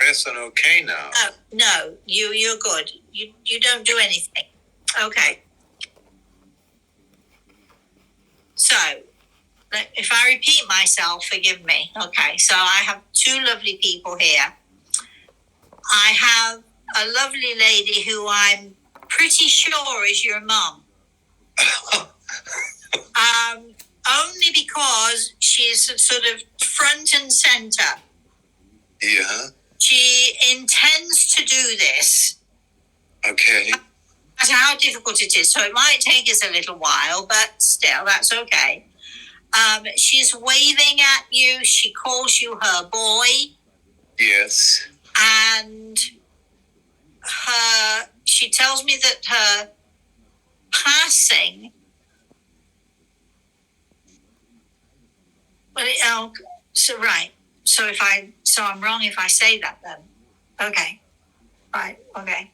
person okay now? No, you're good. You don't do anything. Okay. So, if I repeat myself, forgive me. Okay, so I have two lovely people here. I have a lovely lady who I'm pretty sure is your mum. Only because she's sort of front and center. Yeah. She intends to do this. Okay. No matter how difficult it is. So it might take us a little while, but still, that's okay. She's waving at you. She calls you her boy. Yes. And she tells me that her passing. Well, so right. So I'm wrong if I say that then. Okay. Right. Okay.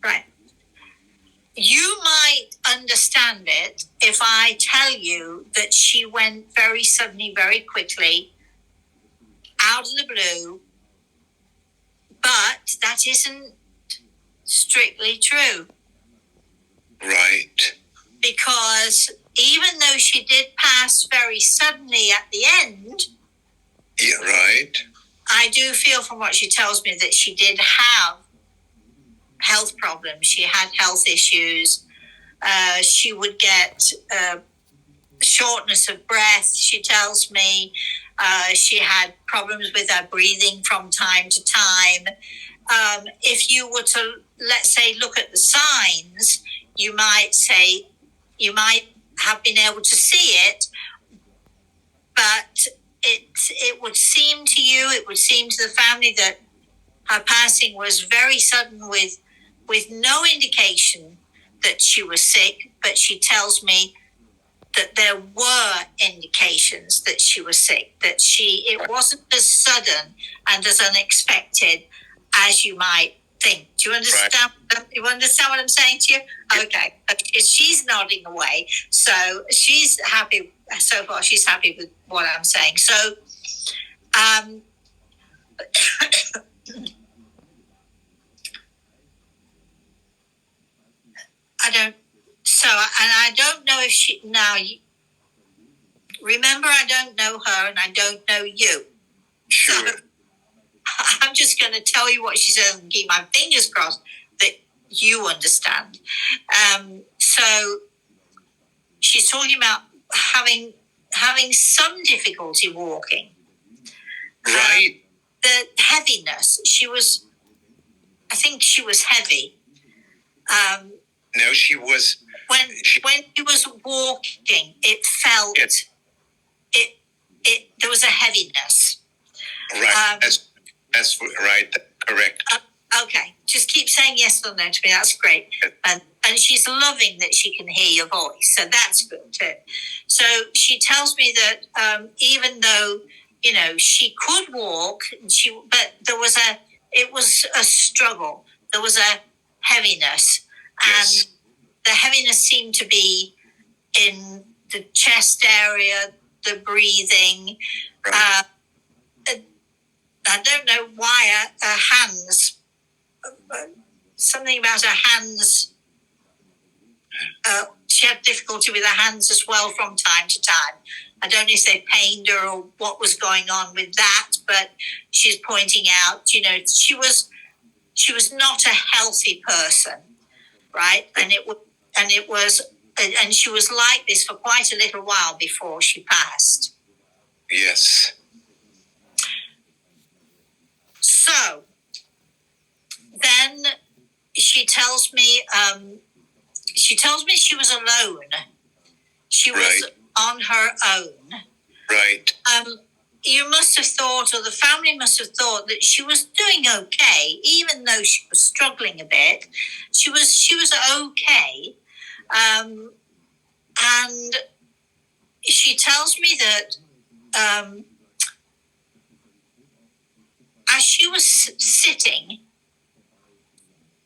Right. You might understand it if I tell you that she went very suddenly, very quickly, out of the blue, but that isn't strictly true. Right. Because even though she did pass very suddenly at the end, yeah, right, I do feel from what she tells me that she did have health problems. She had health issues. She would get shortness of breath. She tells me she had problems with her breathing from time to time. If you were to, let's say, look at the signs, you might have been able to see it, but it would seem to you, it would seem to the family that her passing was very sudden with no indication that she was sick, but she tells me that there were indications that she was sick, that it wasn't as sudden and as unexpected as you might think. Do you understand? Right. You understand what I'm saying to you? Okay. She's nodding away. So she's happy. So far, she's happy with what I'm saying. So, I don't know if she, now, remember, I don't know her and I don't know you. Sure. So, I'm just going to tell you what she says and keep my fingers crossed that you understand. So she's talking about having some difficulty walking. Right. The heaviness. I think she was heavy. No, she was. When she was walking, it felt it there was a heaviness. Right. That's right. Correct. Okay. Just keep saying yes or no to me. That's great. And she's loving that she can hear your voice. So that's good too. So she tells me that even though, she could walk, but it was a struggle. There was a heaviness. Yes. And the heaviness seemed to be in the chest area, the breathing. Right. I don't know why her hands, something about her hands, she had difficulty with her hands as well from time to time. I don't know if they pained her or what was going on with that, but she's pointing out, she was not a healthy person, right? And she was like this for quite a little while before she passed. Yes. So then she tells me she was alone. She was on her own. Right. You must have thought, or the family must have thought, that she was doing okay, even though she was struggling a bit. She was okay. And she tells me that as she was sitting,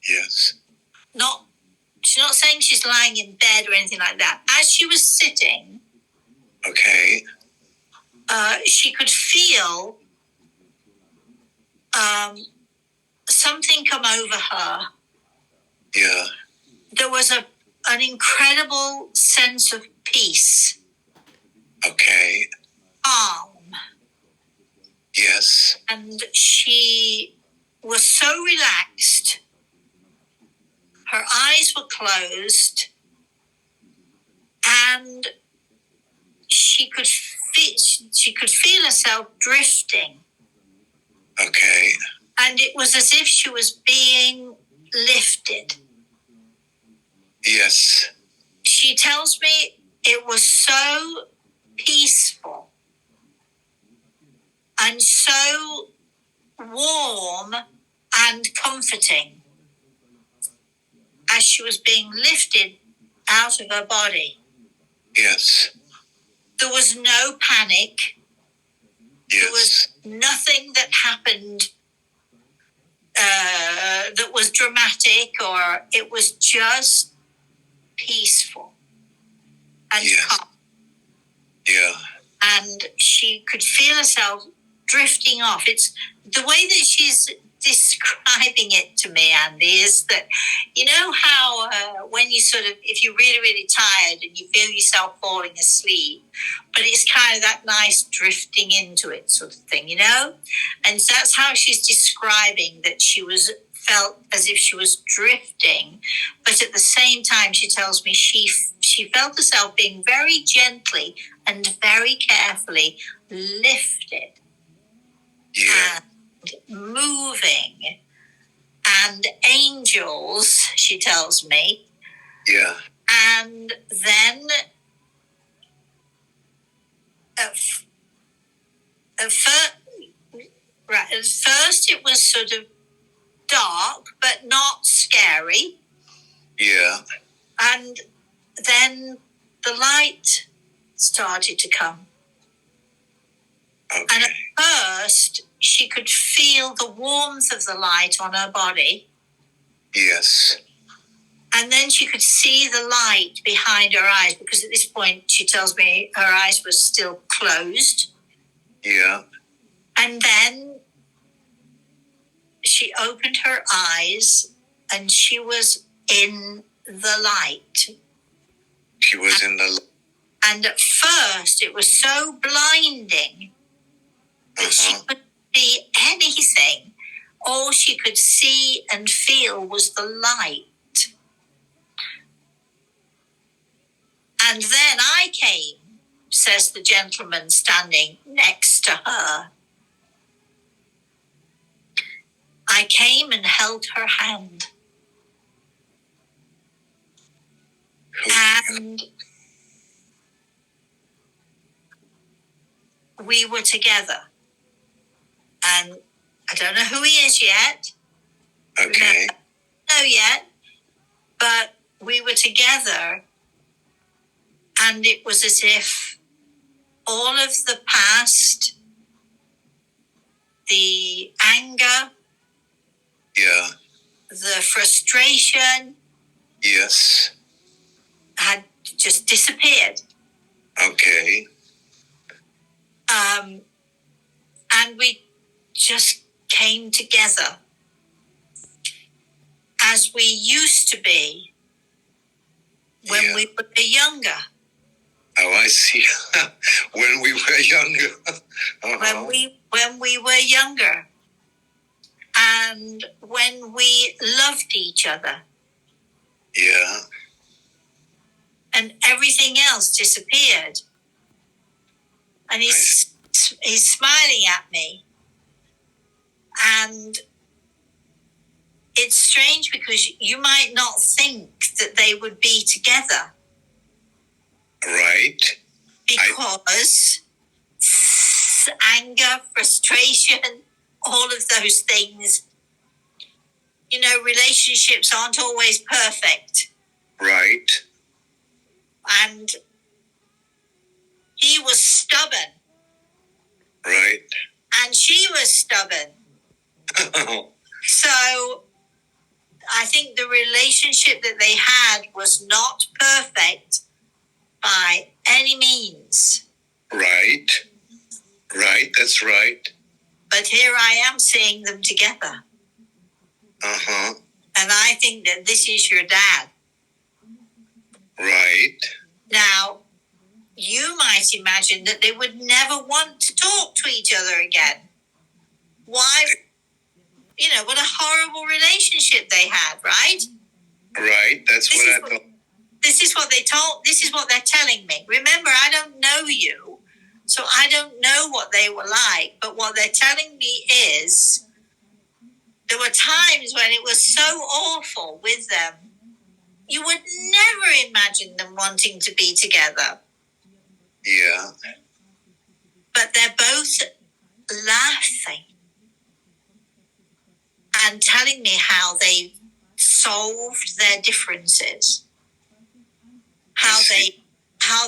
yes, she's not saying she's lying in bed or anything like that. As she was sitting, okay, she could feel something come over her. Yeah. There was an incredible sense of peace. Okay. Calm. Yes. And she was so relaxed. Her eyes were closed, and she could feel herself drifting. Okay. And it was as if she was being lifted. Yes. She tells me it was so peaceful and so warm and comforting as she was being lifted out of her body. Yes. There was no panic. Yes. There was nothing that happened that was dramatic, or it was just peaceful and calm. Yeah. And she could feel herself drifting off. It's the way that she's describing it to me, Andy, is that, you know how when you sort of, if you're really, really tired and you feel yourself falling asleep, but it's kind of that nice drifting into it sort of thing, you know? And that's how she's describing that she felt as if she was drifting, but at the same time, she tells me she felt herself being very gently and very carefully lifted. Yeah. And moving, and angels, she tells me. Yeah. And then at first it was sort of dark, but not scary. Yeah. And then the light started to come. Okay. And at first, she could feel the warmth of the light on her body. Yes. And then she could see the light behind her eyes, because at this point, she tells me her eyes were still closed. Yeah. And then she opened her eyes, and she was in the light. She was in the... And at first, it was so blinding that she couldn't see anything. All she could see and feel was the light. And then I came, says the gentleman standing next to her. I came and held her hand. And we were together. And I don't know who he is yet. Okay. No, yet. But we were together. And it was as if all of the past, the anger, Yeah. the frustration, Yes. had just disappeared. Okay. And we just came together as we used to be when we were younger. Oh, I see. When we were younger. When we were younger. And when we loved each other. Yeah. And everything else disappeared. And he's smiling at me. And it's strange because you might not think that they would be together. Right. Because anger, frustration, all of those things, you know, relationships aren't always perfect. Right. And he was stubborn. Right. And she was stubborn. So I think the relationship that they had was not perfect by any means. Right. Right. That's right. But here I am seeing them together. Uh-huh. And I think that this is your dad. Right. Now, you might imagine that they would never want to talk to each other again. Why? You know, what a horrible relationship they had, right? Right. That's what I thought. This is what they're telling me. Remember, I don't know you, so I don't know what they were like, but what they're telling me is there were times when it was so awful with them. You would never imagine them wanting to be together. Yeah. But they're both laughing and telling me how they solved their differences, how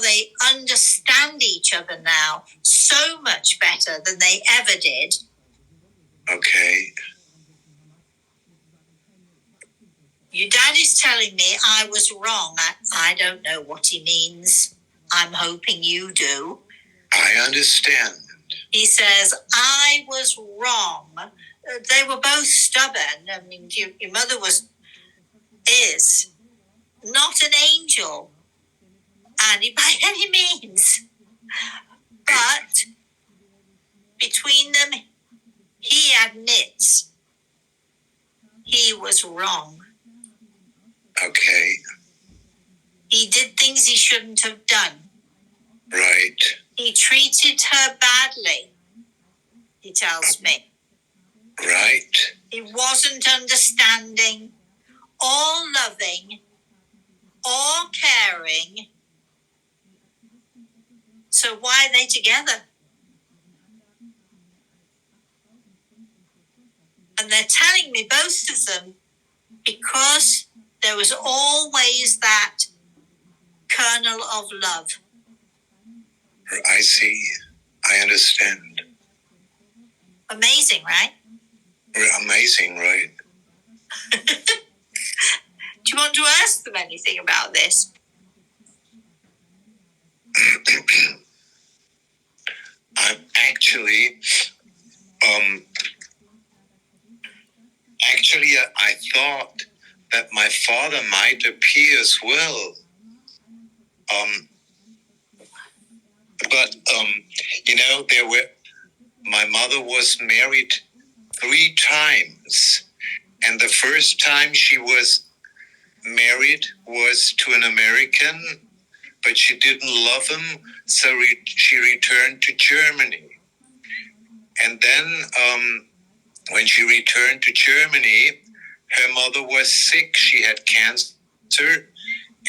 they understand each other now so much better than they ever did. Okay. Your dad is telling me I was wrong. I don't know what he means. I'm hoping you do. I understand. He says, I was wrong. They were both stubborn. I mean, your mother is not an angel, Annie, by any means. But between them, he admits he was wrong. Okay. He did things he shouldn't have done. Right. He treated her badly, he tells me. Right. He wasn't understanding or loving or caring. So why are they together? And they're telling me, both of them, because there was always that kernel of love. I see. I understand. Amazing, right? Amazing, right? Do you want to ask them anything about this? I'm actually, I thought that my father might appear as well. But my mother was married 3 times. And the first time she was married was to an American, but she didn't love him, so she returned to Germany. And then when she returned to Germany, her mother was sick. She had cancer.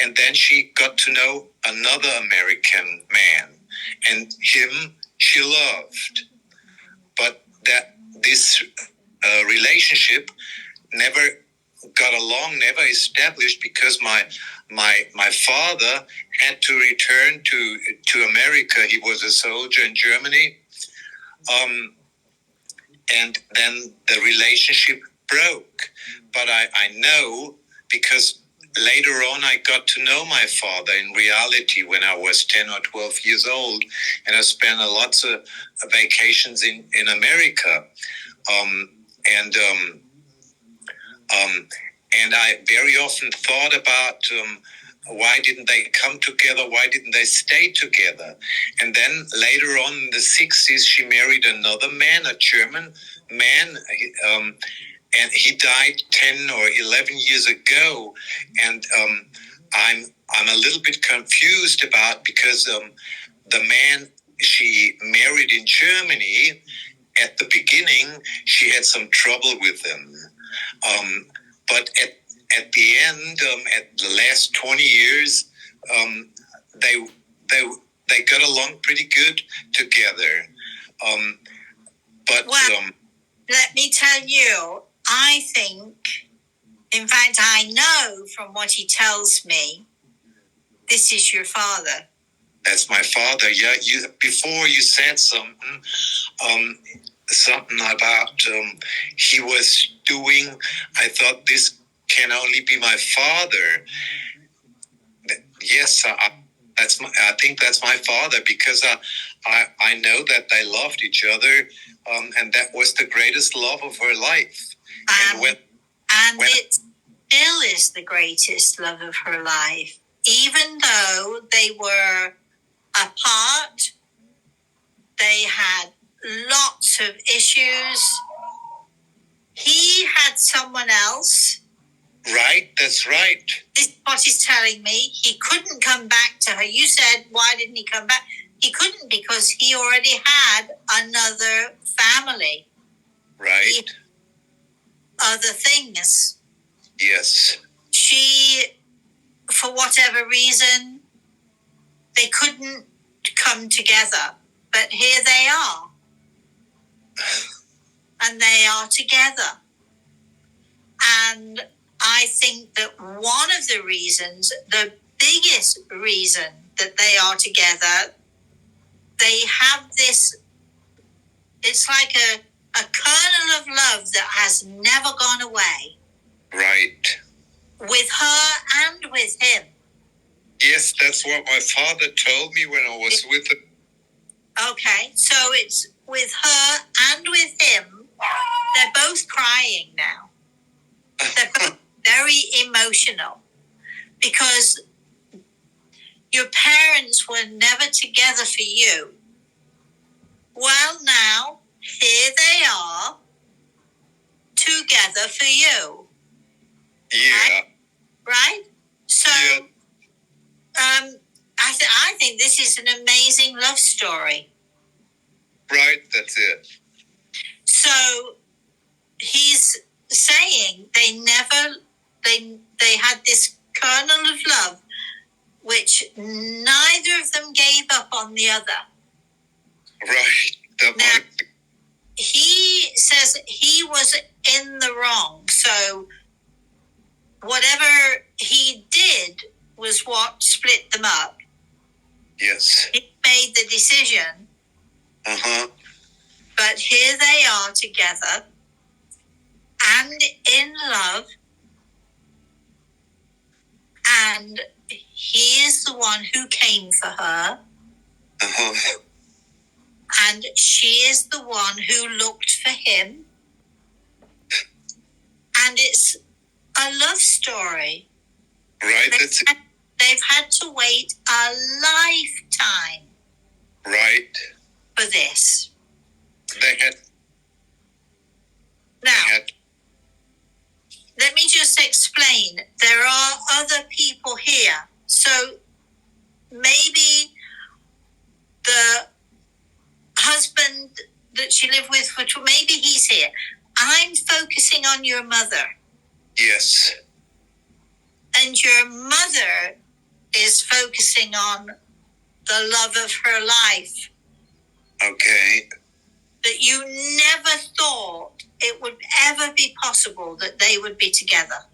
And then she got to know another American man. And him she loved. But this relationship never got along, never established, because my father had to return to America. He was a soldier in Germany. And then the relationship broke. But I know, because later on I got to know my father in reality when I was 10 or 12 years old, and I spent lots of vacations in America. And I very often thought about why didn't they come together? Why didn't they stay together? And then later on in the 60s, she married another man, a German man, and he died 10 or 11 years ago. And I'm a little bit confused about, because the man she married in Germany, at the beginning, she had some trouble with him. But at the end, at the last 20 years, they got along pretty good together. Let me tell you, I think, in fact, I know from what he tells me, this is your father. That's my father. Yeah, before you said something about he was doing, I thought this can only be my father. Yes, I think that's my father, because I know that they loved each other, and that was the greatest love of her life. And it still is the greatest love of her life. Even though they were apart, they had lots of issues. He had someone else. Right, that's right. This is what he's telling me. He couldn't come back to her. You said, why didn't he come back? He couldn't because he already had another family. Right. Other things. Yes. She, for whatever reason, they couldn't come together. But here they are. And they are together. And I think that one of the reasons, the biggest reason that they are together, they have this, it's like a kernel of love that has never gone away. Right. With her and with him. Yes, that's what my father told me when I was with him. Okay, so it's with her and with him. They're both crying now. They're both very emotional because your parents were never together for you. Well, now, here they are together for you. Yeah. Right? So, yeah. I think this is an amazing love story. Right, that's it. So, he's saying they had this kernel of love which neither of them gave up on the other. Right. Now, he says he was in the wrong. So whatever he did was what split them up. Yes. He made the decision. Uh-huh. But here they are together and in love. And he is the one who came for her. Uh-huh. And she is the one who looked for him. And it's a love story. Right, they've had to wait a lifetime. Right. For this. They had. Now, let me just explain. There are other people here. So maybe the husband that she lived with, maybe he's here. I'm focusing on your mother. Yes. And your mother is focusing on the love of her life. Okay. That you never thought it would ever be possible that they would be together.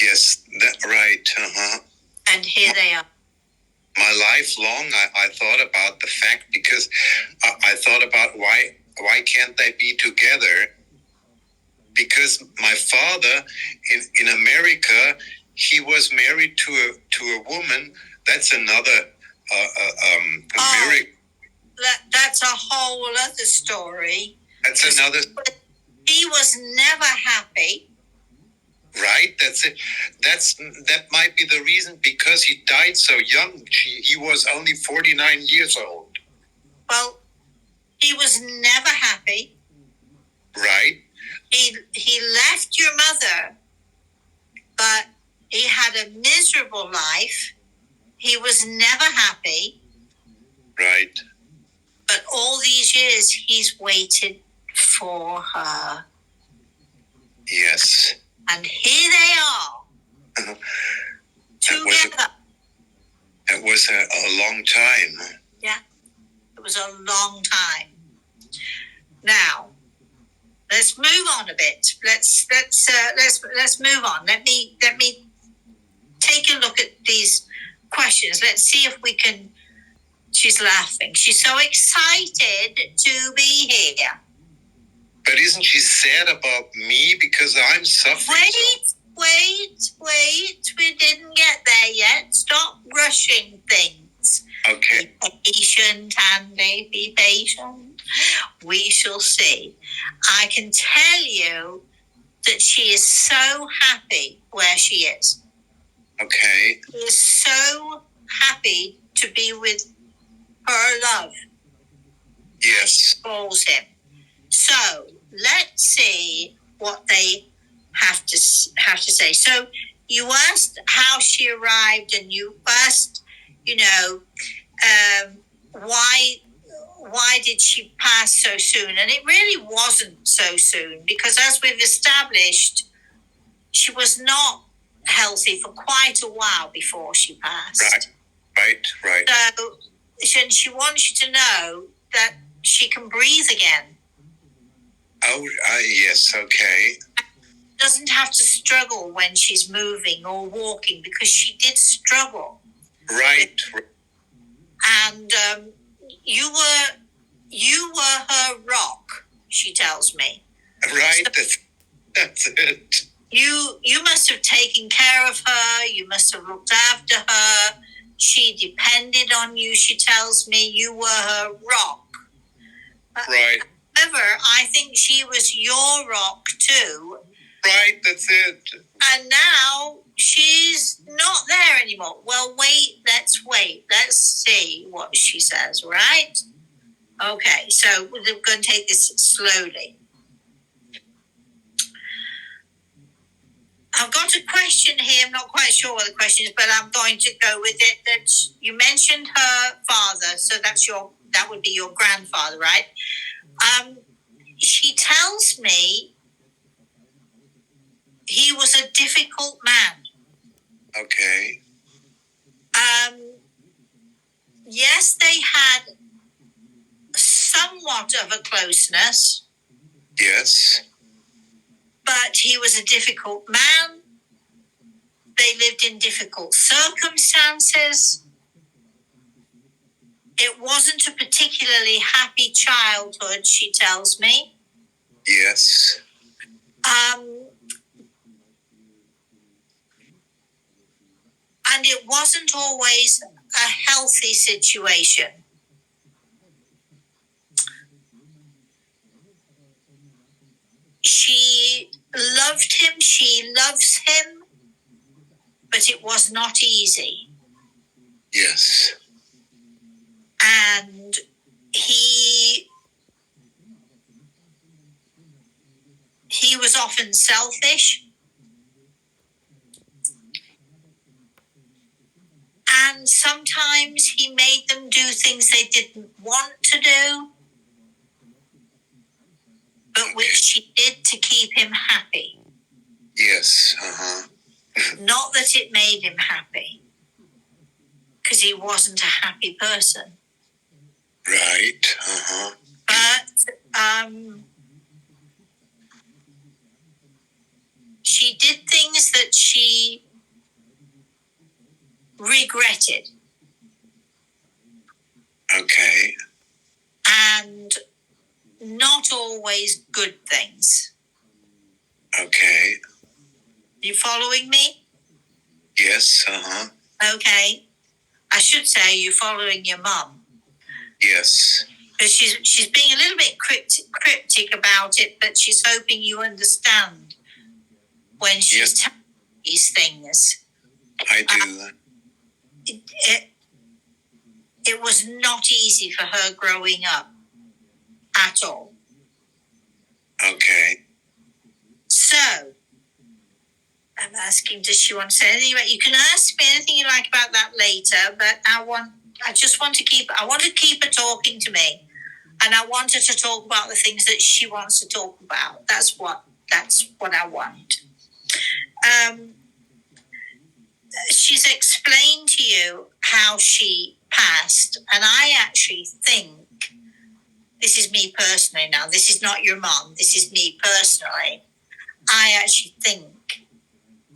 Yes, that's right. Uh-huh. And here they are. My life long, I thought about the fact because I thought about why can't they be together? Because my father in America, he was married to a woman. That's another miracle. That's a whole other story. That's another. He was never happy. Right, that's it. That might be the reason because he died so young. He was only 49 years old. Well, he was never happy. Right. He left your mother, but he had a miserable life. He was never happy. Right. But all these years, he's waited for her. Yes. And here they are. Together. It was a long time. Yeah. It was a long time. Now, let's move on a bit. Let's move on. Let me take a look at these questions. Let's see if we can. She's laughing. She's so excited to be here. But isn't she sad about me because I'm suffering? Wait. We didn't get there yet. Stop rushing things. Okay. Be patient, Andy. Be patient. We shall see. I can tell you that she is so happy where she is. Okay. She is so happy to be with her love. Yes. She calls him. So let's see what they have to say. So you asked how she arrived, and you asked, why did she pass so soon? And it really wasn't so soon, because as we've established, she was not healthy for quite a while before she passed. Right. So she wants you to know that she can breathe again. Oh, yes, okay. Doesn't have to struggle when she's moving or walking, because she did struggle. Right. And you were her rock, she tells me. Right, so that's it. You must have taken care of her. You must have looked after her. She depended on you, she tells me. You were her rock. Right. However, I think she was your rock too. Right, that's it. And now she's not there anymore. Well, let's wait. Let's see what she says, right? Okay, so we're going to take this slowly. I've got a question here. I'm not quite sure what the question is, but I'm going to go with it. That you mentioned her father, so that would be your grandfather, right? She tells me he was a difficult man. Okay. Yes, they had somewhat of a closeness. Yes. But he was a difficult man. They lived in difficult circumstances. It wasn't a particularly happy childhood, she tells me. Yes. And it wasn't always a healthy situation. She loved him, she loves him, but it was not easy. Yes. And he was often selfish. And sometimes he made them do things they didn't want to do, but which she did to keep him happy. Yes, Not that it made him happy, because he wasn't a happy person. Right, But she did things that she regretted. Okay. And not always good things. Okay. You following me? Yes, Okay. I should say you're following your mum. Yes. Because she's being a little bit cryptic about it, but she's hoping you understand when she's telling these things. I do. It was not easy for her growing up at all. Okay. So, I'm asking, does she want to say anything about? You can ask me anything you like about that later, but I want to keep her talking to me, and I want her to talk about the things that she wants to talk about. That's what I want. She's explained to you how she passed, and I actually think, this is me personally now, this is not your mom, this is me personally, I actually think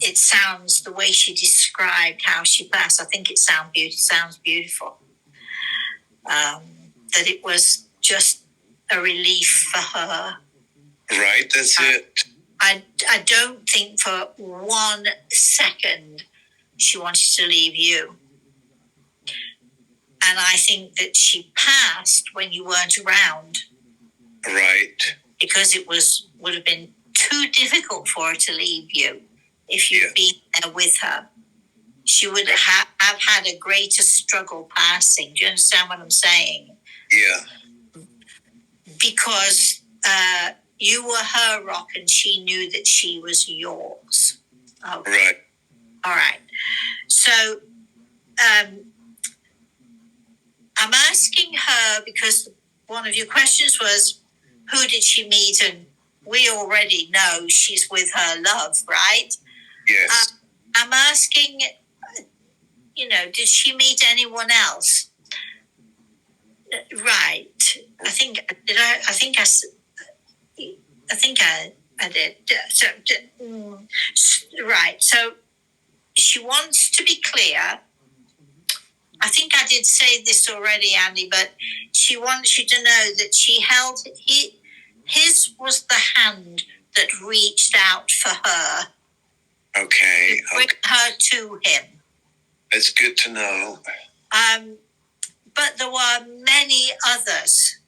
it sounds, the way she described how she passed, I think it sounds beautiful. That it was just a relief for her. Right, that's it. I don't think for 1 second she wanted to leave you. And I think that she passed when you weren't around. Right. Because it would have been too difficult for her to leave you if you'd been there with her. She would have had a greater struggle passing. Do you understand what I'm saying? Yeah. Because you were her rock and she knew that she was yours. Okay. Right. All right. So I'm asking her because one of your questions was, who did she meet? And we already know she's with her love, right? Yes. I'm asking, did she meet anyone else? Right. I think I did. So, right. So she wants to be clear. I think I did say this already, Andy, but she wants you to know that she held his was the hand that reached out for her. Okay. To bring her to him. It's good to know. But there were many others.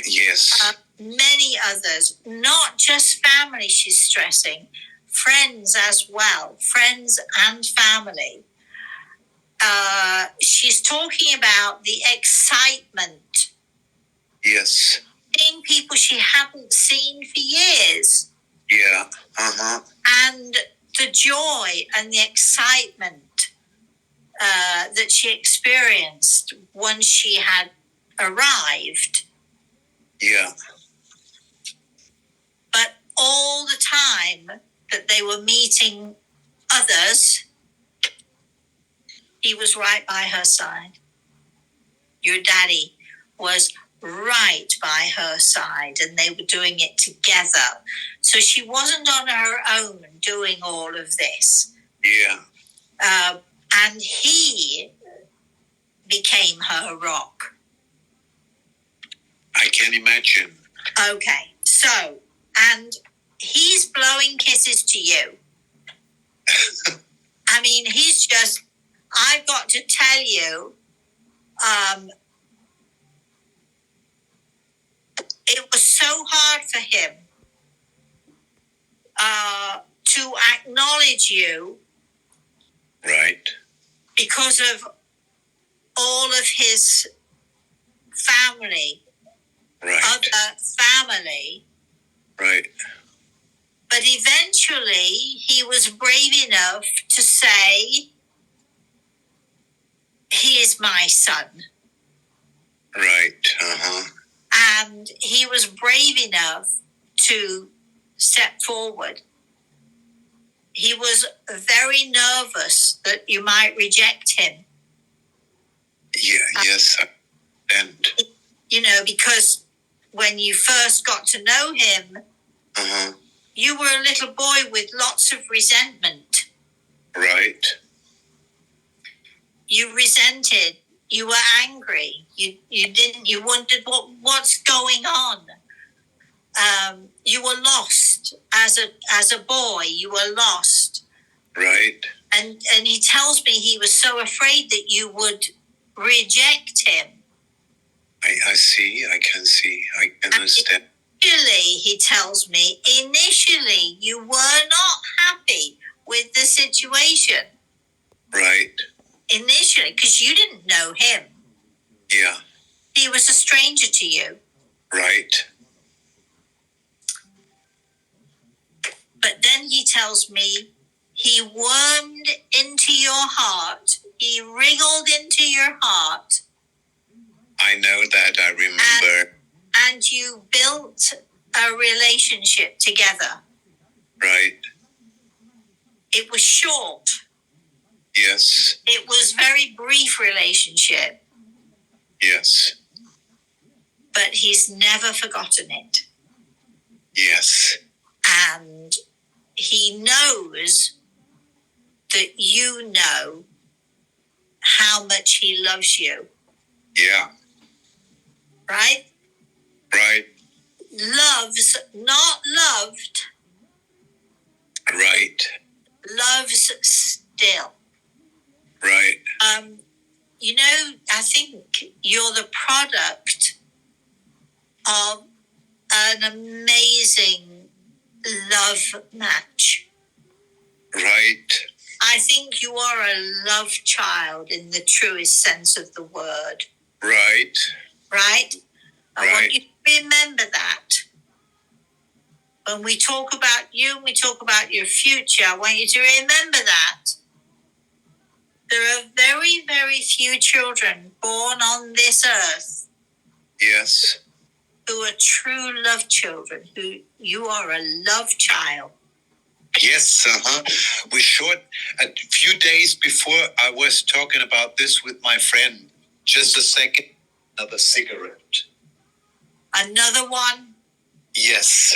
Yes. Many others, not just family, she's stressing, friends as well, friends and family. She's talking about the excitement. Yes. Seeing people she hadn't seen for years. Yeah. Uh-huh. And the joy and the excitement that she experienced once she had arrived. Yeah. But all the time that they were meeting others, he was right by her side. Your daddy was right by her side, and they were doing it together. So she wasn't on her own doing all of this. Yeah. And he became her rock. I can imagine. Okay, so, and he's blowing kisses to you. I mean, he's just, I've got to tell you, it was so hard for him to acknowledge you. Right. Because of all of his family. Right. Other family. Right. But eventually he was brave enough to say, he is my son. Right. Uh-huh. And he was brave enough to step forward. He was very nervous that you might reject him. Yeah, yes. And because when you first got to know him, uh-huh. You were a little boy with lots of resentment. Right. You resented. You were angry. You wondered what's going on. You were lost as a boy. You were lost. Right. And he tells me he was so afraid that you would reject him. I see. I can see. I can understand. Initially, he tells me, you were not happy with the situation. Right. Initially, because you didn't know him. Yeah. He was a stranger to you. Right. But then he tells me he wormed into your heart. He wriggled into your heart. I know that. I remember. And you built a relationship together. Right. It was short. Yes. It was very brief relationship. Yes. But he's never forgotten it. Yes. And he knows that you know how much he loves you. Yeah. Right? Right. Loves, not loved. Right. Loves still. Right. you know, I think you're the product of an amazing love match. Right. I think you are a love child in the truest sense of the word. Right. Right? I Right. want you to remember that. When we talk about you and we talk about your future, I want you to remember that. There are very, very few children born on this earth. Yes. Who are true love children, who you are a love child. Yes, we short a few days before I was talking about this with my friend. Just a second, another cigarette. Another one? Yes,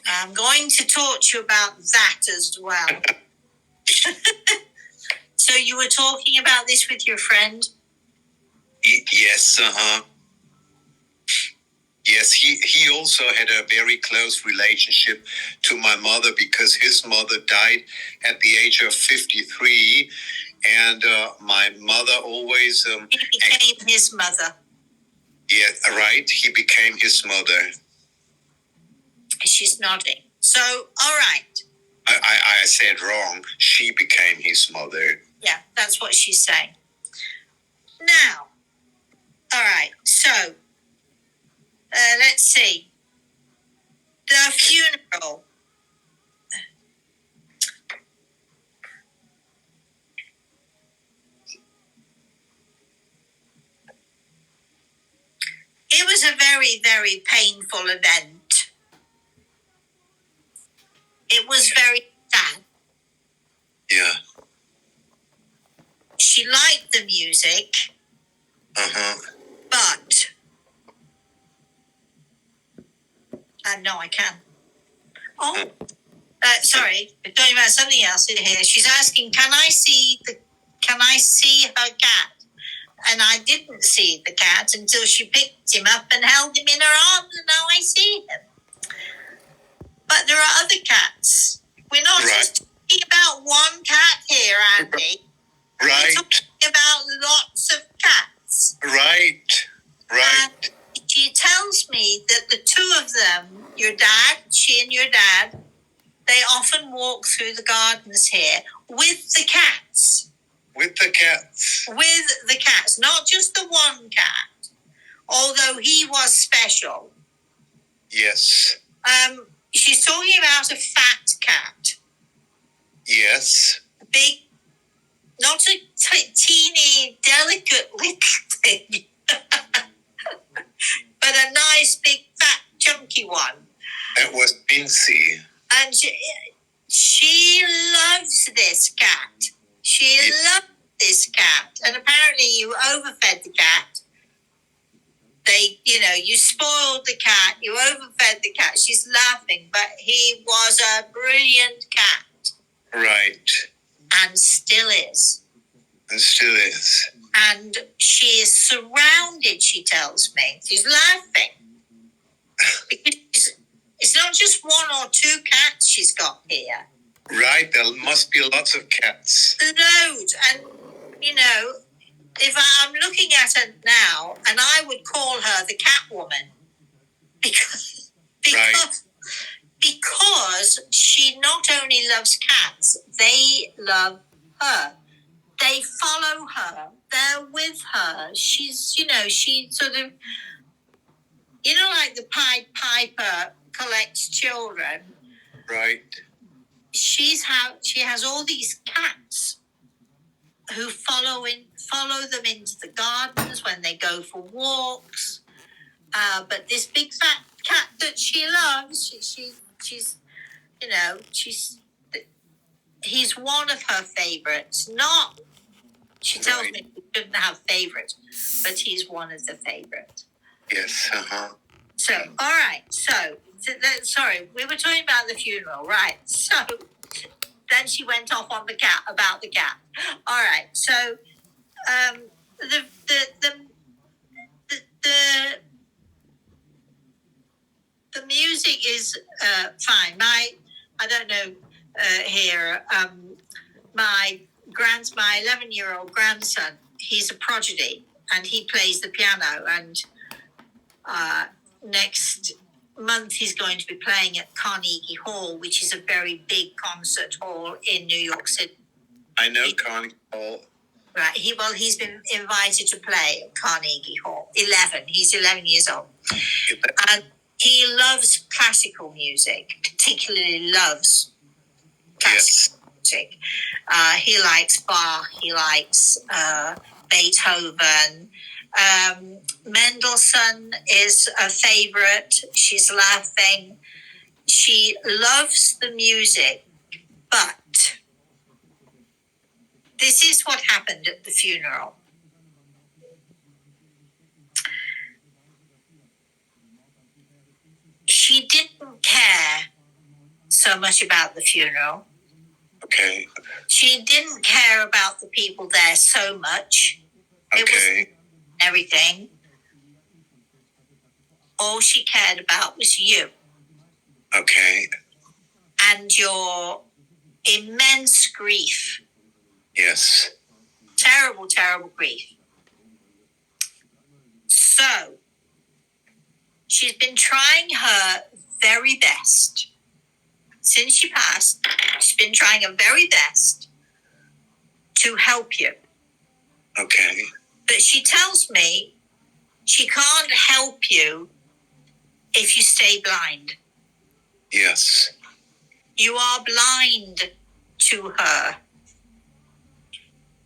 I'm going to talk to you about that as well. So you were talking about this with your friend? Yes, Yes, he also had a very close relationship to my mother because his mother died at the age of 53. And my mother always... he became his mother. Yeah, right. He became his mother. She's nodding. So, all right. I said wrong. She became his mother. Yeah, that's what she's saying. Now, all right. So, let's see. The funeral. It was a very, very painful event. It was very sad. Yeah. She liked the music. But no, I can. Oh, sorry. We're talking about something else in here. She's asking, can I see her cat? And I didn't see the cat until she picked him up and held him in her arms, and now I see him. But there are other cats. We're not just talking about one cat here, Andy. Right. We're talking about lots of cats. Right. And she tells me that the two of them, she and your dad, they often walk through the gardens here with the cats. With the cats. With the cats, not just the one cat, although he was special. Yes. She's talking about a fat cat. Yes. Big, not a teeny, delicate little thing, but a nice, big, fat, chunky one. That was Bincy. And she loves this cat. She loves this cat. And apparently you overfed the cat. You spoiled the cat. You overfed the cat. She's laughing, but he was a brilliant cat. Right. And still is. And still is. And she is surrounded, she tells me. She's laughing. Because it's not just one or two cats she's got here. Right, there must be lots of cats. Loads. And, if I'm looking at her now, and I would call her the cat woman. Because she not only loves cats, they love her. They follow her. They're with her. She's, she sort of, like the Pied Piper collects children. Right. She has all these cats who follow them into the gardens when they go for walks. But this big fat cat that she loves, he's one of her favorites. Not, she tells me she shouldn't have favorites, but he's one of the favorites. Yes, So, all right. So, sorry, we were talking about the funeral, right? So, then she went off on about the cat. All right. So, the music is fine. I don't know here. My 11-year-old grandson he's a prodigy and he plays the piano. And next month he's going to be playing at Carnegie Hall, which is a very big concert hall in New York City. I know Carnegie Hall. Right. He's been invited to play at Carnegie Hall. 11. He's 11 years old. And he loves classical music, particularly loves classical music. He likes Bach. He likes Beethoven. Mendelssohn is a favorite. She's laughing. She loves the music, but this is what happened at the funeral. She didn't care so much about the funeral. Okay. She didn't care about the people there so much. Okay. It was everything. All she cared about was you. Okay. And your immense grief. Yes. Terrible, terrible grief. So, she's been trying her very best. Since she passed, she's been trying her very best to help you. Okay. But she tells me she can't help you if you stay blind. Yes. You are blind to her.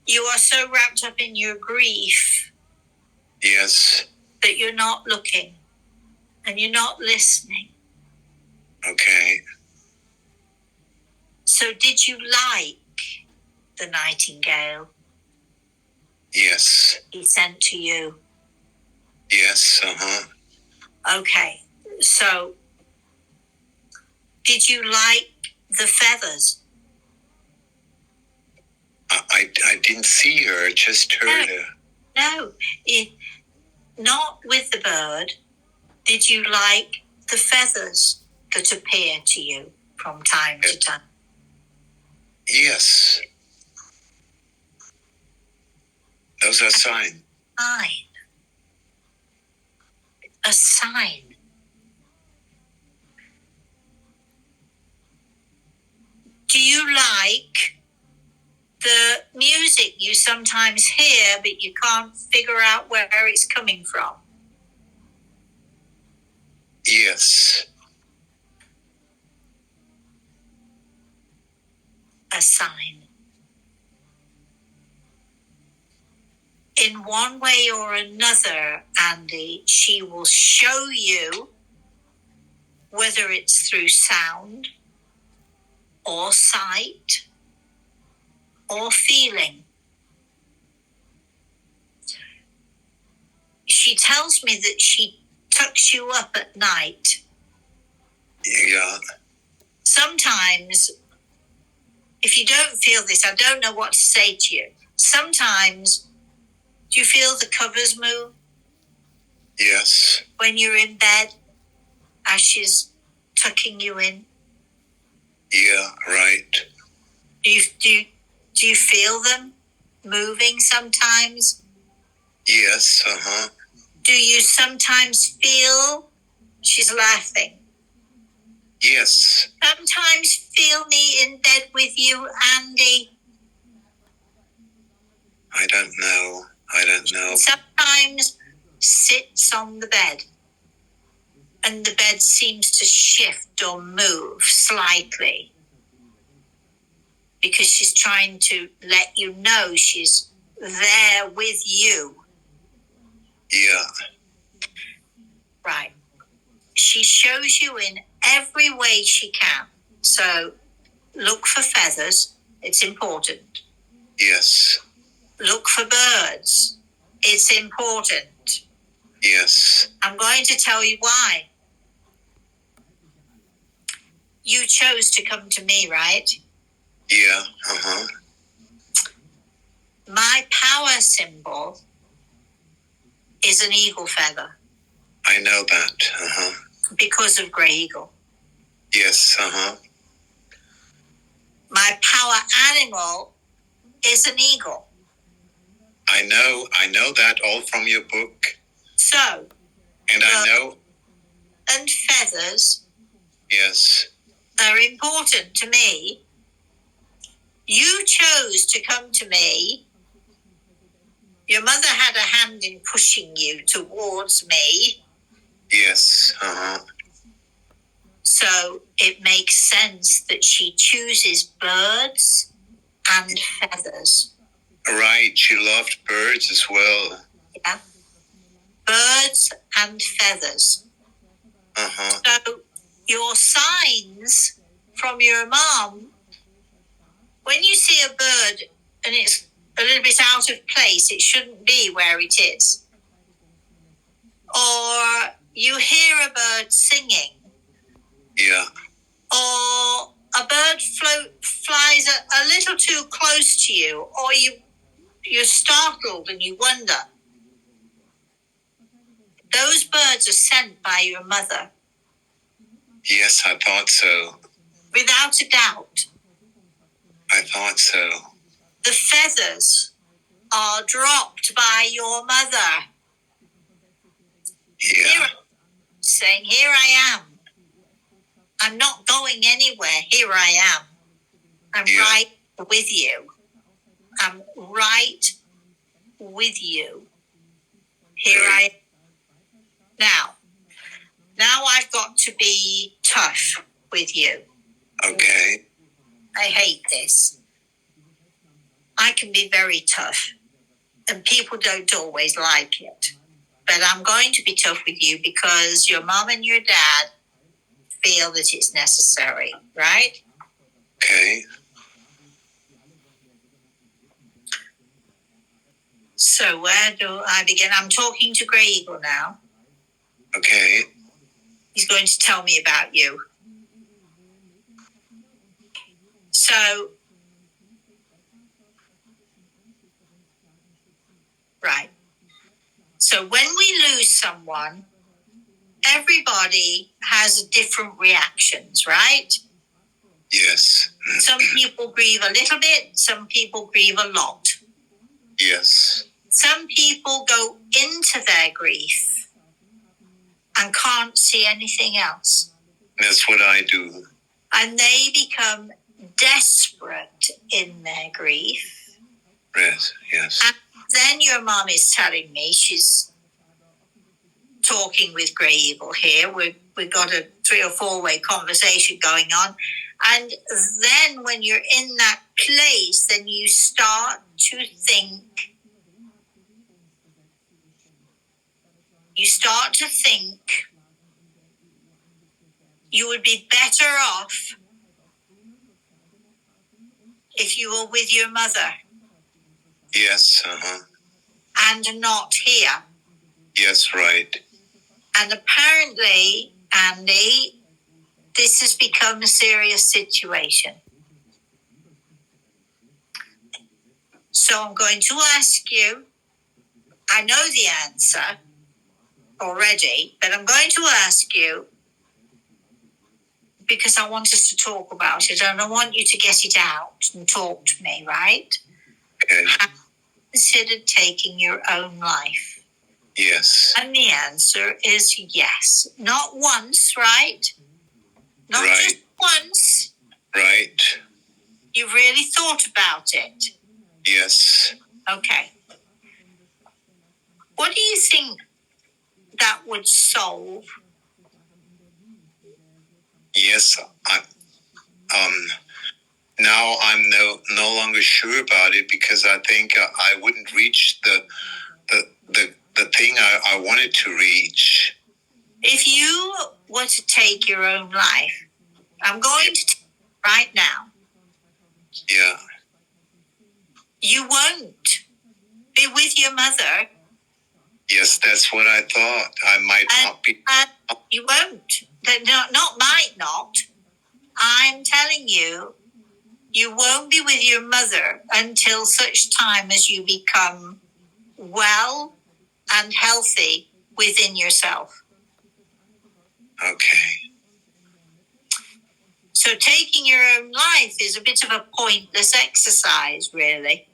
You are so wrapped up in your grief. Yes. That you're not looking and you're not listening. Okay. So did you like the nightingale Yes. he sent to you? Yes. Okay. So did you like the feathers? I didn't see her, just heard her. No, not with the bird. Did you like the feathers that appear to you from time to time? Yes. Those are signs. A sign. Do you like the music you sometimes hear, but you can't figure out where it's coming from? Yes. A sign. In one way or another, Andy, she will show you, whether it's through sound or sight or feeling. She tells me that she tucks you up at night. Yeah. Sometimes, if you don't feel this, I don't know what to say to you. Sometimes, do you feel the covers move? Yes. When you're in bed, as she's tucking you in? Yeah, right. Do you feel them moving sometimes? Yes, Do you sometimes feel she's laughing? Yes. Sometimes feel me in bed with you, Andy? I don't know. Sometimes sits on the bed and the bed seems to shift or move slightly because she's trying to let you know she's there with you. Yeah. Right. She shows you in every way she can. So look for feathers. It's important. Yes. Look for birds. It's important. Yes. I'm going to tell you why. You chose to come to me, right? Yeah, My power symbol is an eagle feather. I know that, Because of Grey Eagle. Yes, My power animal is an eagle. I know that all from your book. So, and I know, and feathers, yes, are important to me. You chose to come to me. Your mother had a hand in pushing you towards me. Yes. So it makes sense that she chooses birds and feathers. Right. She loved birds as well. Yeah. Birds and feathers. So your signs from your mom, when you see a bird and it's a little bit out of place, it shouldn't be where it is. Or you hear a bird singing. Yeah. Or a bird flies a little too close to you, or you're startled and you wonder. Those birds are sent by your mother. Yes, I thought so. Without a doubt. I thought so. The feathers are dropped by your mother. Yeah. Saying, here I am. I'm not going anywhere. Here I am. I'm right with you. I'm right with you. Here I am. Now I've got to be tough with you. Okay. I hate this. I can be very tough, and people don't always like it. But I'm going to be tough with you because your mom and your dad feel that it's necessary, right? Okay. So where do I begin? I'm talking to Grey Eagle now. Okay. He's going to tell me about you. So, right. So when we lose someone, everybody has different reactions, right? Yes. Some people grieve a little bit, some people grieve a lot. Yes. Some people go into their grief and can't see anything else. That's what I do. And they become desperate in their grief. Yes, yes. And then your mom is telling me, she's talking with Grey Eagle here. We've got a 3 or 4 way conversation going on. And then when you're in that place, then you start to think, you would be better off if you were with your mother. Yes, And not here. Yes, right. And apparently, Andy, this has become a serious situation. So I'm going to ask you, I know the answer already, but I'm going to ask you because I want us to talk about it and I want you to get it out and talk to me, right? Okay. Have you considered taking your own life? Yes. And the answer is yes. Not once, right? Not right. just once. Right. You've really thought about it. Yes. Okay. What do you think that would solve? Yes, now I'm no longer sure about it because I think I wouldn't reach the thing I wanted to reach. If you were to take your own life, I'm going to take it right now. Yeah. You won't be with your mother. Yes, that's what I thought. I might not be. You won't. Not might not. I'm telling you, you won't be with your mother until such time as you become well and healthy within yourself. Okay. So taking your own life is a bit of a pointless exercise, really.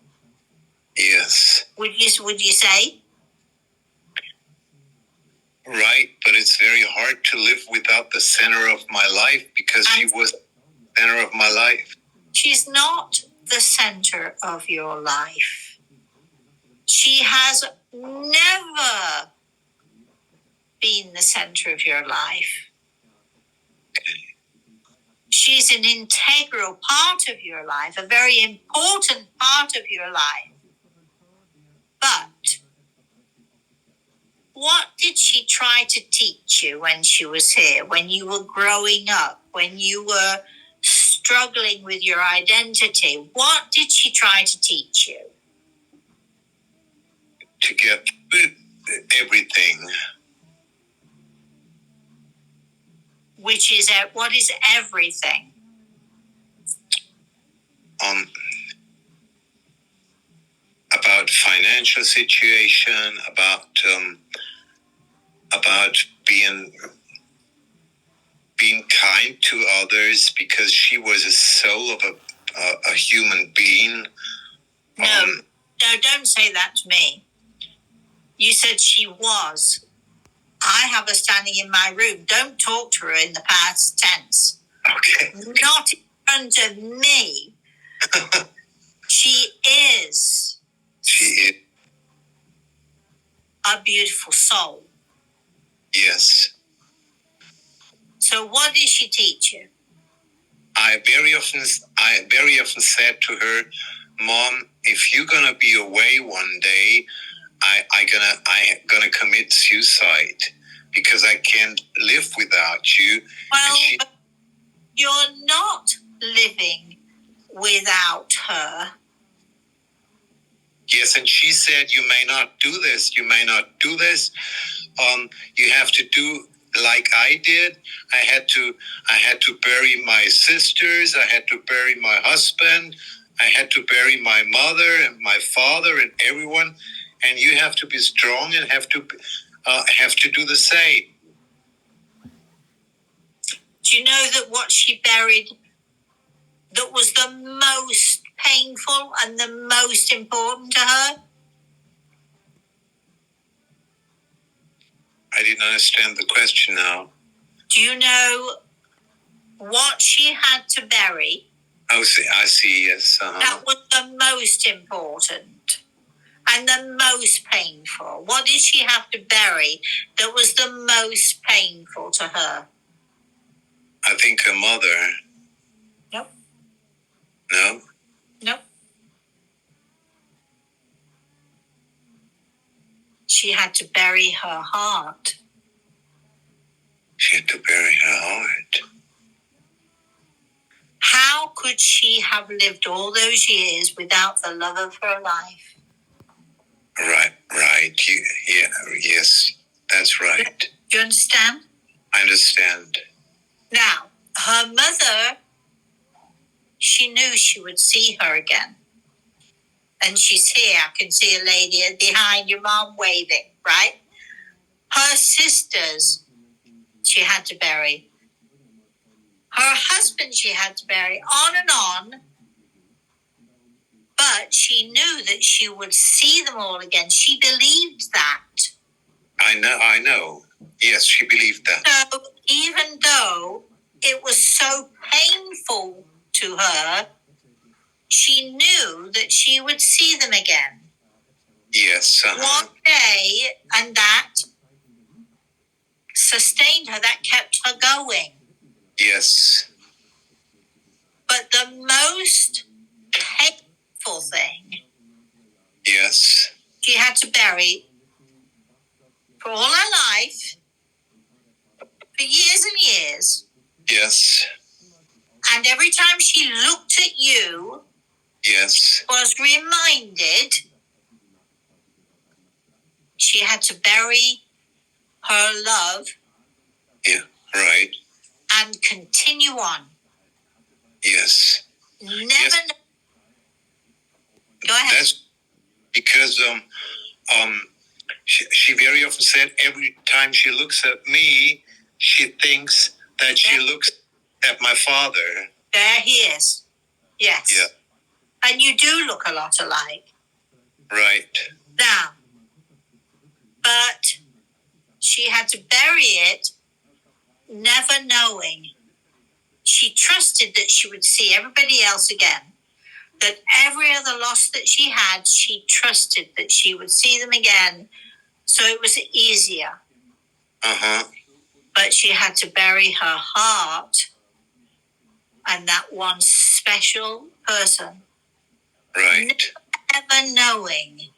Yes. Would you say? Right, but it's very hard to live without the center of my life because she was the center of my life. She's not the center of your life. She has never been the center of your life. She's an integral part of your life, a very important part of your life. But what did she try to teach you when she was here, when you were growing up, when you were struggling with your identity? What did she try to teach you? To get everything. Which is, what is everything? About financial situation, about being kind to others, because she was a soul of a human being. No, don't say that to me. You said she was. I have her standing in my room. Don't talk to her in the past tense. Okay. Not in front of me. She is. She is. A beautiful soul. Yes. So what did she teach you? I very often said to her, Mom, if you're gonna be away one day, I gonna commit suicide because I can't live without you. Well, you're not living without her. Yes, and she said, you may not do this. You may not do this. You have to do like I did. I had to bury my sisters. I had to bury my husband. I had to bury my mother and my father and everyone. And you have to be strong and have to do the same. Do you know that what she buried that was the most painful and the most important to her? I didn't understand the question now. Do you know what she had to bury? I see, yes. That was the most important and the most painful. What did she have to bury that was the most painful to her? I think her mother. Nope. No? Nope. She had to bury her heart. She had to bury her heart. How could she have lived all those years without the love of her life? Right. Yes, that's right. Do you understand? I understand. Now, her mother, she knew she would see her again. And she's here. I can see a lady behind your mom waving, right? Her sisters, she had to bury. Her husband, she had to bury. On and on. But she knew that she would see them all again. She believed that. I know. Yes, she believed that. So even though it was so painful to her, she knew that she would see them again. Yes. One day, and that sustained her, that kept her going. Yes. But the most painful thing, yes, she had to bury for all her life, for years and years. Yes. And every time she looked at you, yes, was reminded she had to bury her love. Yeah, right. And continue on. Yes. Never. Go ahead. That's because she very often said every time she looks at me, she thinks that she looks at my father. There he is. Yes. Yeah. And you do look a lot alike. Right. Now, but she had to bury it, never knowing. She trusted that she would see everybody else again. That every other loss that she had, she trusted that she would see them again. So it was easier. But she had to bury her heart and that one special person. Right. Never knowing.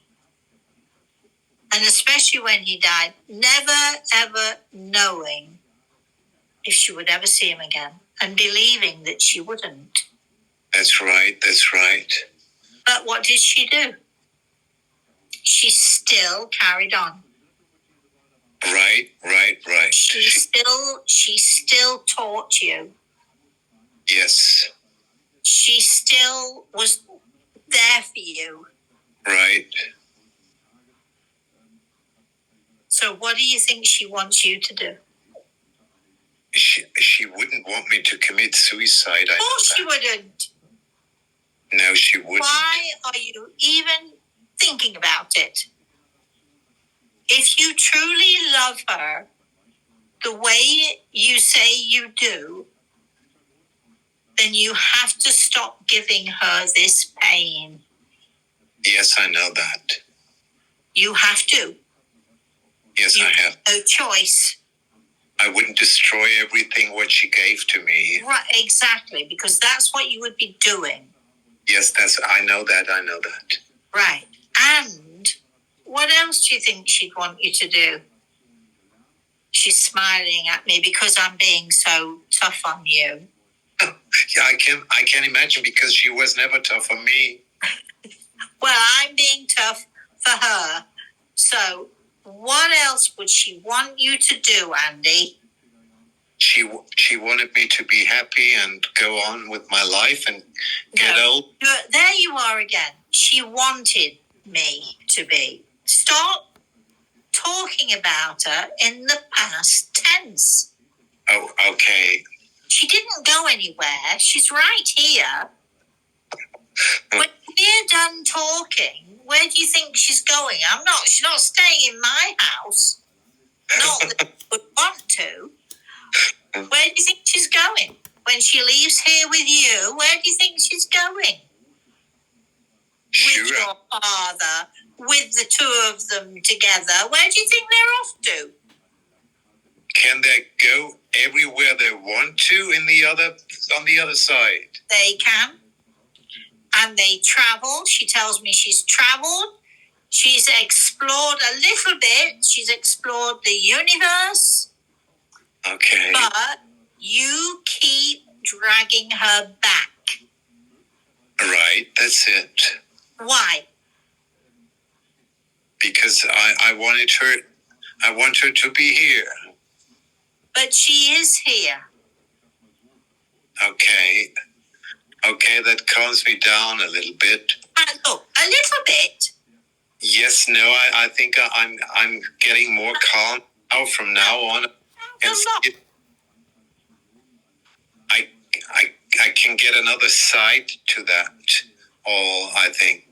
And especially when he died, never ever knowing if she would ever see him again and believing that she wouldn't. That's right. That's right. But what did she do? She still carried on. Right. She still taught you. Yes. She still was there for you. Right. So what do you think she wants you to do? She wouldn't want me to commit suicide. Of course she wouldn't. No, she wouldn't. Why are you even thinking about it? If you truly love her the way you say you do, then you have to stop giving her this pain. Yes, I know that. You have to. Yes, I have. No choice. I wouldn't destroy everything what she gave to me. Right, exactly, because that's what you would be doing. Yes, I know that. Right. And what else do you think she'd want you to do? She's smiling at me because I'm being so tough on you. Yeah, I can imagine, because she was never tough on me. Well, I'm being tough for her. So what else would she want you to do, Andy? She wanted me to be happy and go on with my life and get old. There you are again. She wanted me to be. Stop talking about her in the past tense. Oh, okay. She didn't go anywhere. She's right here. When we're done talking, where do you think she's going? She's not staying in my house. Not that I would want to. Where do you think she's going? When she leaves here with you, where do you think she's going? Sure. With your father, with the two of them together, where do you think they're off to? Can they go everywhere they want to on the other side? They can. And they travel. She tells me she's traveled. She's explored a little bit. She's explored the universe. Okay. But you keep dragging her back. Right, that's it. Why? Because I want her to be here. But she is here. Okay, that calms me down a little bit. Look, a little bit. Yes, no, I think I'm getting more calm now from now on. I can get another side to that all, I think.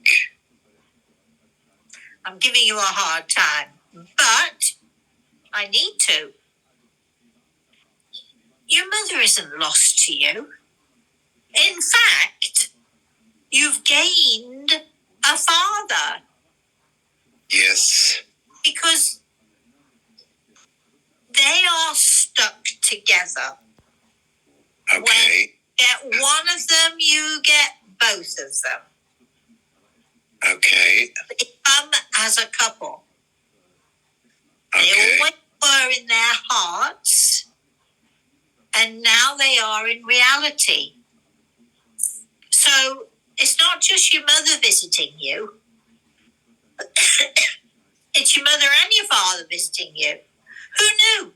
I'm giving you a hard time, but I need to. Your mother isn't lost to you. In fact, you've gained a father. Yes. Because they are stuck together. Okay. When you get one of them, you get both of them. Okay. They come as a couple. Okay. They always were in their hearts, and now they are in reality. So it's not just your mother visiting you. It's your mother and your father visiting you. Who knew?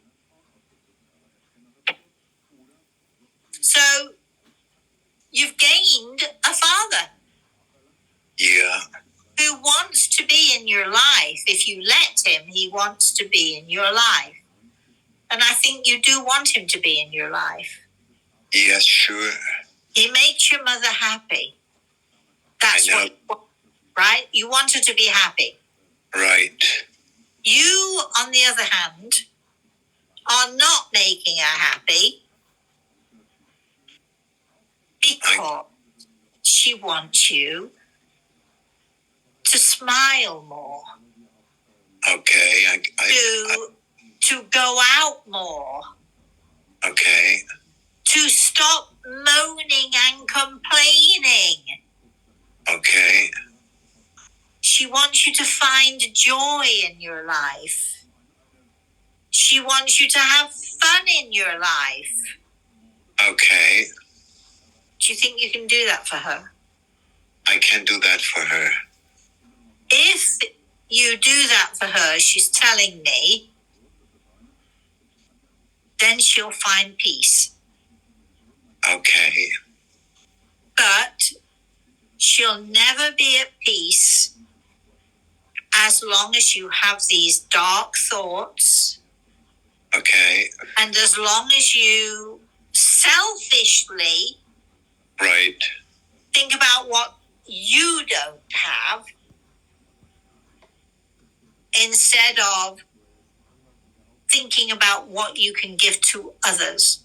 So you've gained a father. Yeah. Who wants to be in your life. If you let him, he wants to be in your life. And I think you do want him to be in your life. Yes, sure. He makes your mother happy. That's what you want, right? You want her to be happy. Right. You, on the other hand, are not making her happy because she wants you to smile more. Okay. To go out more. Okay. To stop moaning and complaining. Okay. She wants you to find joy in your life. She wants you to have fun in your life. Okay. Do you think you can do that for her? I can do that for her. If you do that for her, she's telling me, then she'll find peace. Okay. But she'll never be at peace as long as you have these dark thoughts. Okay. And as long as you selfishly right. think about what you don't have instead of thinking about what you can give to others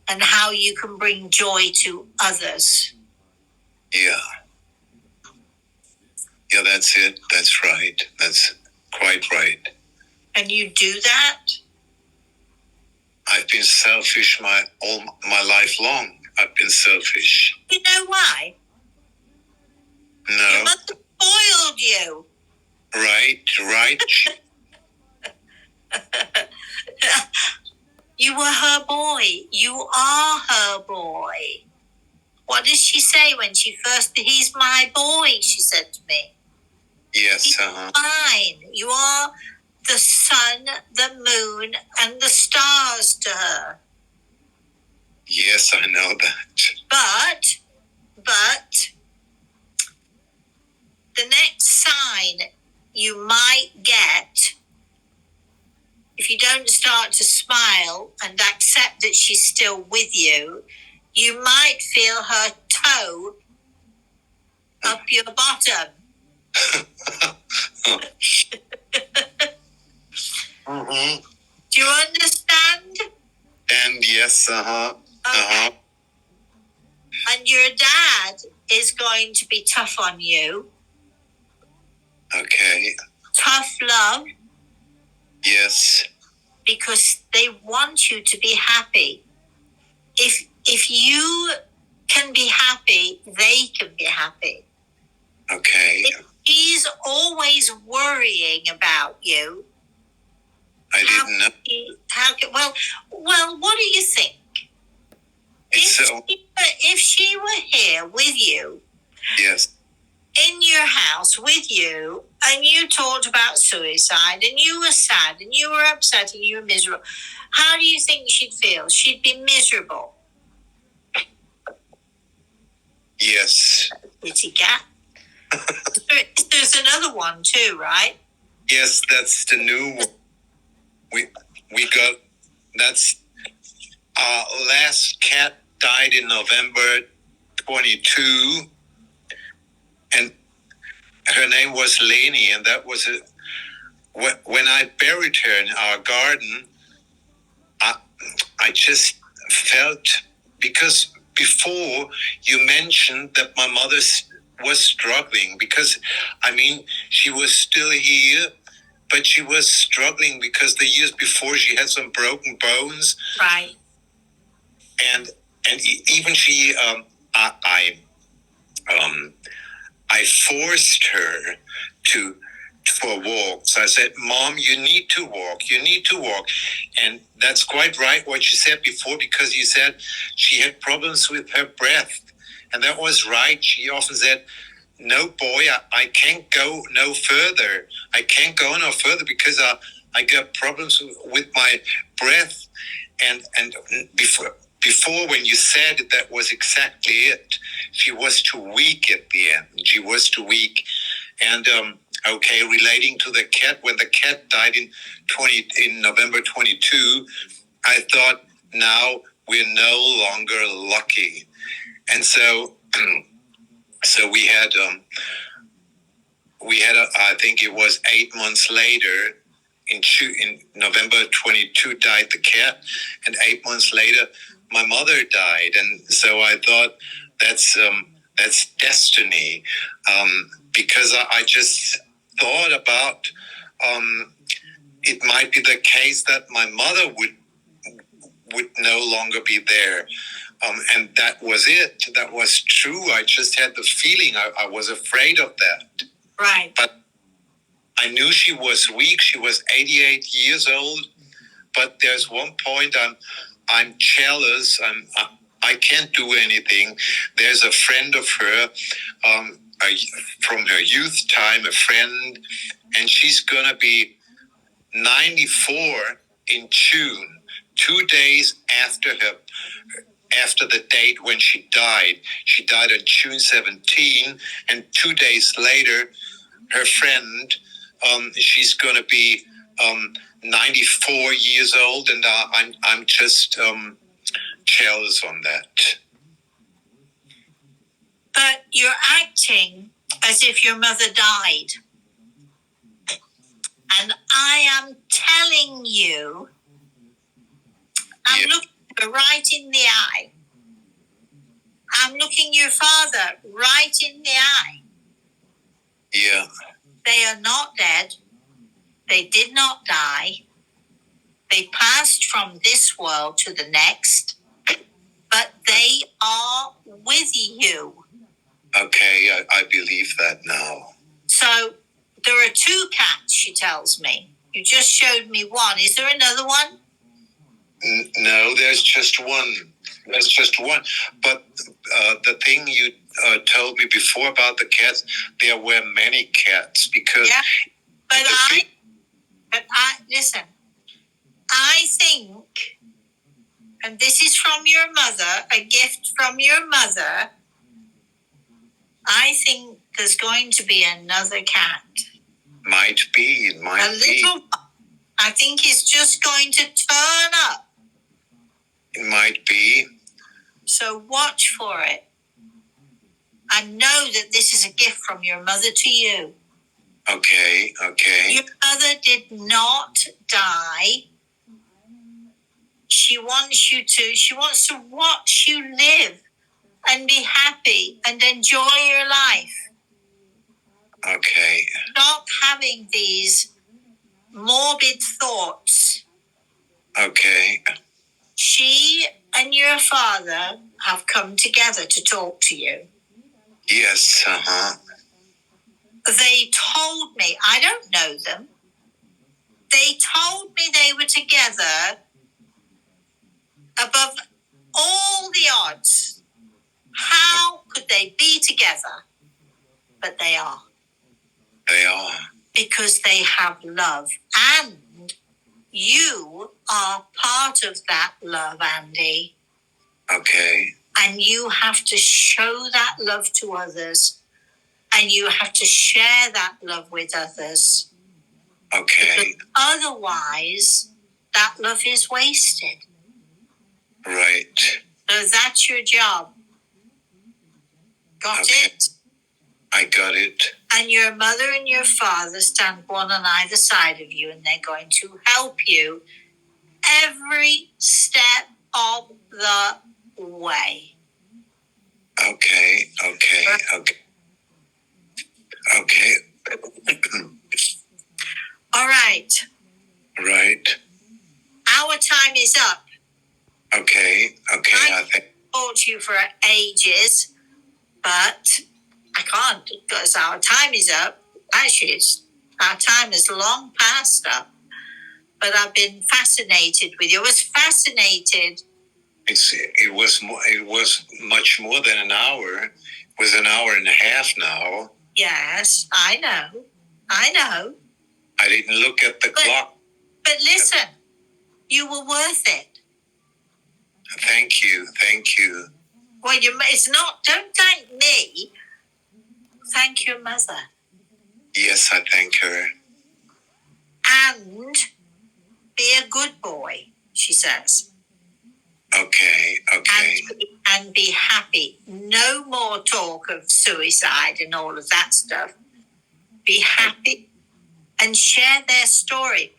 and how you can bring joy to others. Yeah. Yeah, that's it. That's right. That's quite right. And you do that? I've been selfish all my life long. I've been selfish. You know why? No. Your mother spoiled you. Right. You were her boy. You are her boy. What did she say when she first... He's my boy, she said to me. Yes, He's mine. You are the sun, the moon, and the stars to her. Yes, I know that. But the next sign you might get, if you don't start to smile and accept that she's still with you, you might feel her toe up your bottom. Mm-hmm. Do you understand? And yes, Okay. And your dad is going to be tough on you. Okay. Tough love. Yes. Because they want you to be happy. If you can be happy, they can be happy. Okay. If she's always worrying about you, I didn't know. Well, what do you think? If she were here with you, yes, in your house with you, and you talked about suicide, and you were sad, and you were upset, and you were miserable, how do you think she'd feel? She'd be miserable. Yes. Kitty cat. There's another one too, right? Yes, that's the new one. We got, that's our last cat died in November 22, and her name was Leni, and that was when I buried her in our garden, I just felt, because before you mentioned that my mother was struggling, because she was still here, but she was struggling because the years before she had some broken bones, right? And even she, I forced her for walks. I said, "Mom, you need to walk. You need to walk." And that's quite right what you said before, because you said she had problems with her breath. And that was right. She often said, "No, boy, I can't go no further. I can't go no further because I got problems with my breath." And before when you said it, that was exactly it. She was too weak at the end. She was too weak. And relating to the cat, when the cat died in November 22, I thought, now we're no longer lucky. And so we had we had, I think it was 8 months later, in November 22 died the cat, and 8 months later my mother died, and so I thought that's destiny, because I just thought about it might be the case that my mother would no longer be there. And that was it. That was true. I just had the feeling. I was afraid of that. Right. But I knew she was weak. She was 88 years old. But there's one point I'm jealous. I can't do anything. There's a friend of her from her youth time, a friend, and she's going to be 94 in June, 2 days after the date when she died. She died on June 17, and 2 days later, her friend, she's going to be 94 years old, and I'm just jealous on that. But you're acting as if your mother died. And I am telling you, I'm looking her right in the eye. I'm looking your father right in the eye. Yeah. They are not dead. They did not die. They passed from this world to the next, but they are with you. Okay, I believe that now. So there are 2 cats, she tells me. You just showed me one. Is there another one? No, there's just one. There's just one. But the thing you told me before about the cats, there were many cats because. Yeah, but I listen. I think, and this is from your mother, a gift from your mother. I think there's going to be another cat. Might be. It might be. A little. I think it's just going to turn up. It might be. So watch for it. I know that this is a gift from your mother to you. Okay. Your mother did not die. She wants to watch you live and be happy and enjoy your life. Okay. Stop having these morbid thoughts. Okay. She and your father have come together to talk to you. Yes, They told me, I don't know them. They told me they were together above all the odds. How could they be together? But they are. They are. Because they have love. And you are part of that love, Andy. Okay. And you have to show that love to others. And you have to share that love with others. Okay. Because otherwise, that love is wasted. Right. So that's your job. Got it? I got it. And your mother and your father stand one on either side of you, and they're going to help you every step of the way. Okay. All right. Right. Our time is up. Okay. I think. I've talked to you for ages, but I can't because our time is up. Actually, our time is long past up. But I've been fascinated with you. I was fascinated. It was much more than an hour. It was an hour and a half now. Yes, I know. I didn't look at the clock. But listen, you were worth it. Thank you. Well, it's not. Don't thank me. Thank your mother. Yes, I thank her. And be a good boy, she says. Okay. And be happy. No more talk of suicide and all of that stuff. be happy, and share their story.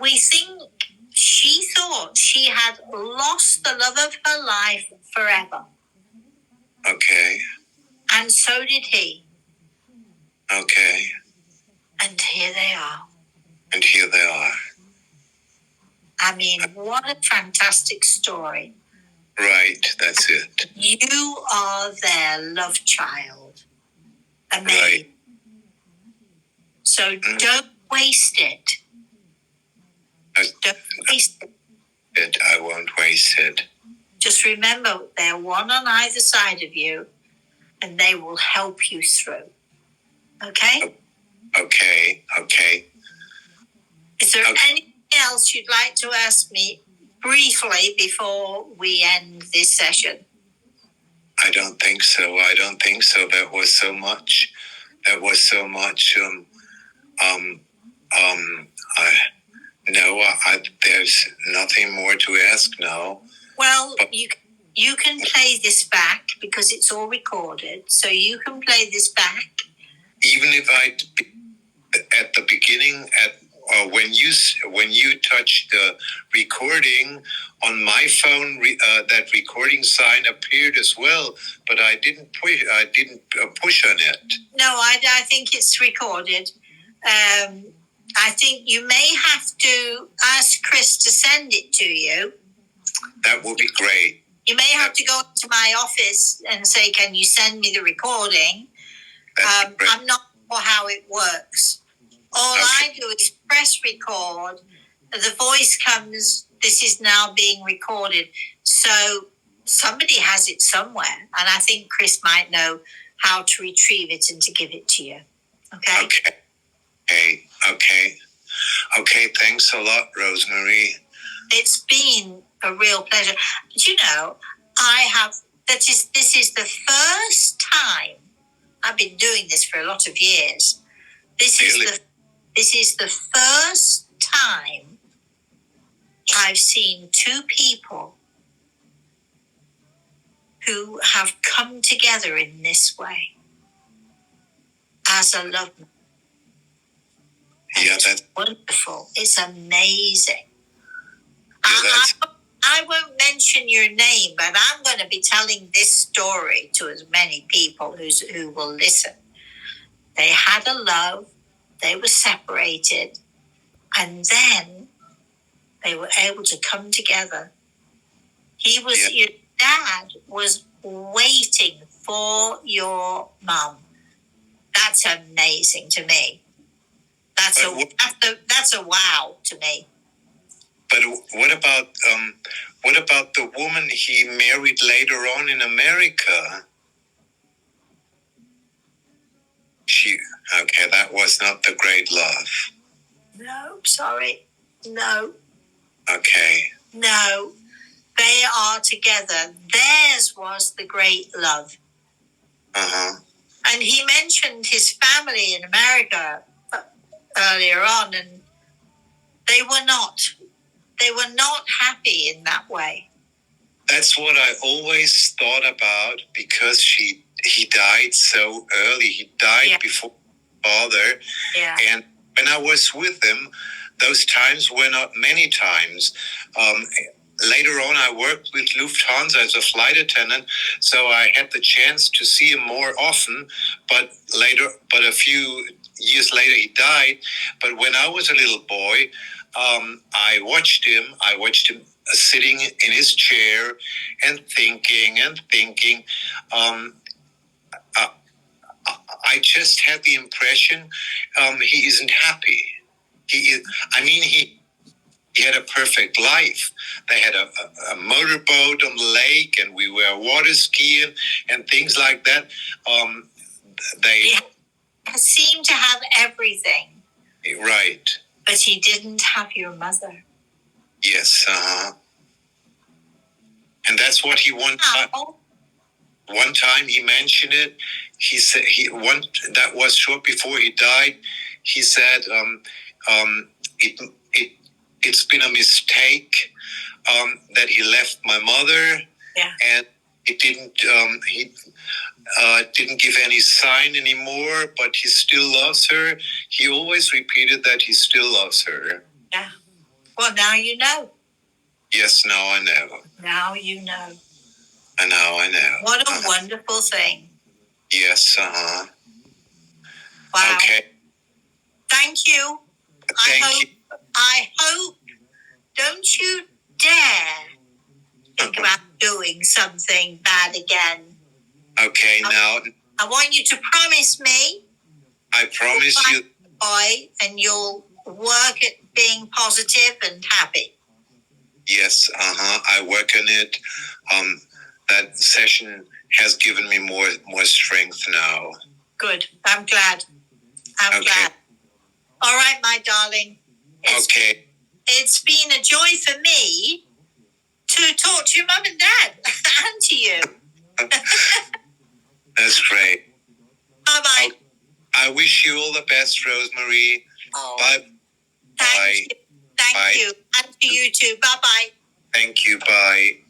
We think she thought she had lost the love of her life forever. Okay. And so did he. Okay. And here they are. And here they are. I mean, what a fantastic story. Right, that's it. You are their love child. Amazing. Right. So don't waste it. Don't waste it. I won't waste it. Just remember, they're one on either side of you, and they will help you through. Okay? Okay, okay. Is there anything else you'd like to ask me briefly before we end this session? I don't think so. That was so much. There's nothing more to ask now. Well, you can play this back because it's all recorded. So you can play this back. Even if at the beginning, when you touched the recording on my phone, that recording sign appeared as well, but I didn't push on it. No, I think it's recorded. I think you may have to ask Chris to send it to you. That would be great. You may have to go to my office and say, "Can you send me the recording?" I'm not sure how it works. All I do is press record. The voice comes, "This is now being recorded." So somebody has it somewhere. And I think Chris might know how to retrieve it and to give it to you. Okay? Okay. Thanks a lot, Rosemary. It's been a real pleasure. But this is the first time I've been doing this for a lot of years. This is the first time I've seen two people who have come together in this way as a love. Yeah, that's wonderful. It's amazing. Yeah, I won't mention your name, but I'm going to be telling this story to as many people who will listen. They had a love, they were separated, and then they were able to come together. Your dad was waiting for your mum. That's amazing to me. That's a wow to me. But what about the woman he married later on in America? That was not the great love. No, sorry. No. Okay. No. They are together. Theirs was the great love. Uh-huh. And he mentioned his family in America earlier on, and they were not happy in that way. That's what I always thought about, because he died so early. He died before father. Yeah. And when I was with him, those times were not many times. Later on, I worked with Lufthansa as a flight attendant, so I had the chance to see him more often. But a few years later, he died. But when I was a little boy, I watched him sitting in his chair and thinking. I just had the impression he isn't happy. He had a perfect life. They had a motorboat on the lake, and we were water skiing and things like that. They seemed to have everything. Right. But he didn't have your mother. Yes, and that's what he wanted. One time he mentioned it. He said that was short before he died. He said it's been a mistake that he left my mother, didn't give any sign anymore, but he still loves her. He always repeated that he still loves her. Yeah. Well, now you know. Yes, now I know. Now you know. And now I know. What a wonderful thing. Yes, Wow. Okay. Thank you. Thank you. I hope, don't you dare think about doing something bad again. Okay, now. I want you to promise me. I promise you. Boy, and you'll work at being positive and happy. Yes, I work on it. That session has given me more strength now. Good. I'm glad. I'm glad. All right, my darling. It's been a joy for me to talk to your mum and dad and to you. That's great. Bye-bye. I wish you all the best, Rosemary. Oh, Bye. Thank you. Thank you. And to you too. Bye-bye. Thank you. Bye.